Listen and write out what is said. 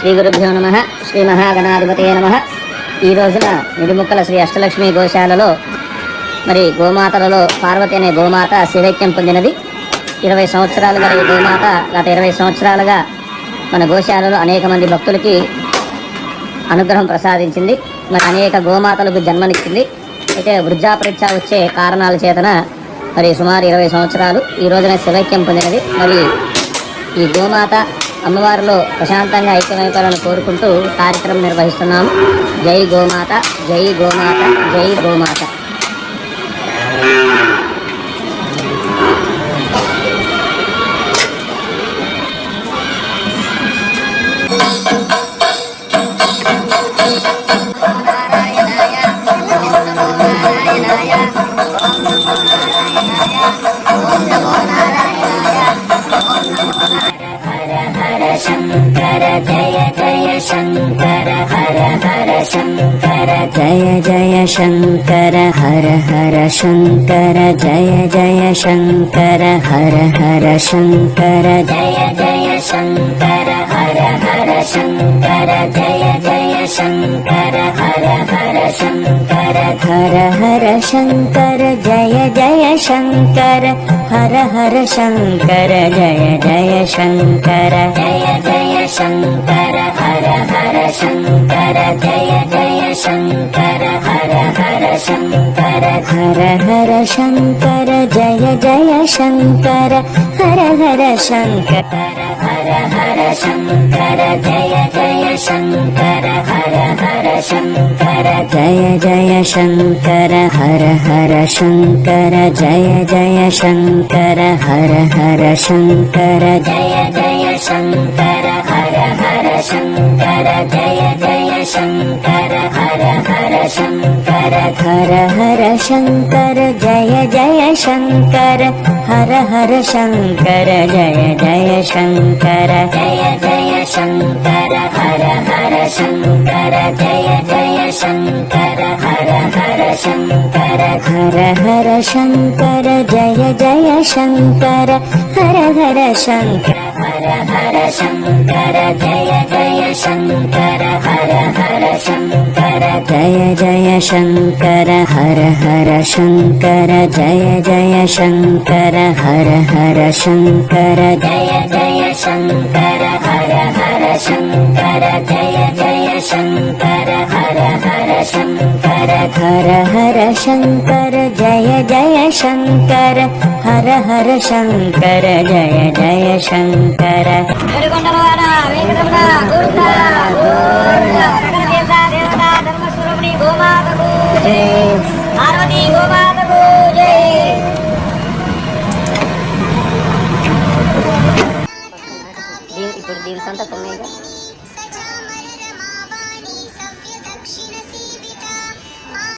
శ్రీ గురుభ్యో నమః. శ్రీ మహాగణాధిపతయే నమః. ఈ రోజున నిడిముక్కల శ్రీ అష్టలక్ష్మి గోశాలలో మరి గోమాతలలో పార్వతి అనే గోమాత శివైక్యం పొందినది. 20 సంవత్సరాలుగా ఈ గోమాత గత 20 సంవత్సరాలుగా మన గోశాలలో అనేక మంది భక్తులకి అనుగ్రహం ప్రసాదించింది. మరి అనేక గోమాతలకు జన్మనిచ్చింది. అయితే వృద్ధాపరీక్ష వచ్చే కారణాల చేతన మరి సుమారు 20 సంవత్సరాలు ఈ రోజున శివైక్యం పొందినది. మరి ఈ గోమాత అమ్మవారిలో ప్రశాంతంగా ఐక్యమైపోవాలని కోరుకుంటూ కార్యక్రమం నిర్వహిస్తున్నాము. జై గోమాత, జై గోమాత, జై గోమాత. शंकर जय जय शंकर हर हर शंकर जय जय शंकर हर हर शंकर जय जय शंकर हर हर शंकर जय जय शंकर हर हर शंकर जय जय शंकर हर हर शंकर हर हर शंकर जय जय शंकर हर हर शंकर जय जय शंकर जय जय शंकर हर हर शंकर जय जय शंकर हर हर शंकर हर हर शंकर जय जय शंकर हर हर शंकर हर हर शंकर जय जय शंकर हर हर शंकर जय जय शंकर हर हर शंकर जय जय शंकर हर हर शंकर जय जय शंकर हर हर शंकर जय जय शंकर हर हर शंकर हर हर शंकर जय जय शंकर हर हर शंकर जय जय शंकर जय जय शंकर हर हर शंकर जय जय शंकर हर हर शंकर हर हर शंकर जय जय शंकर हर हर शंकर हर हर शंकर जय जय शंकर हर हर शंकर जय जय शंकर हर हर शंकर जय जय शंकर हर हर शंकर जय जय शंकर हर हर शंकर जय जय शंकर हर हर शंकर हर हर शंकर जय जय शंकर हर हर शंकर जय जय शंकर ఇప్పుడు దీని సొంత తొమ్మిది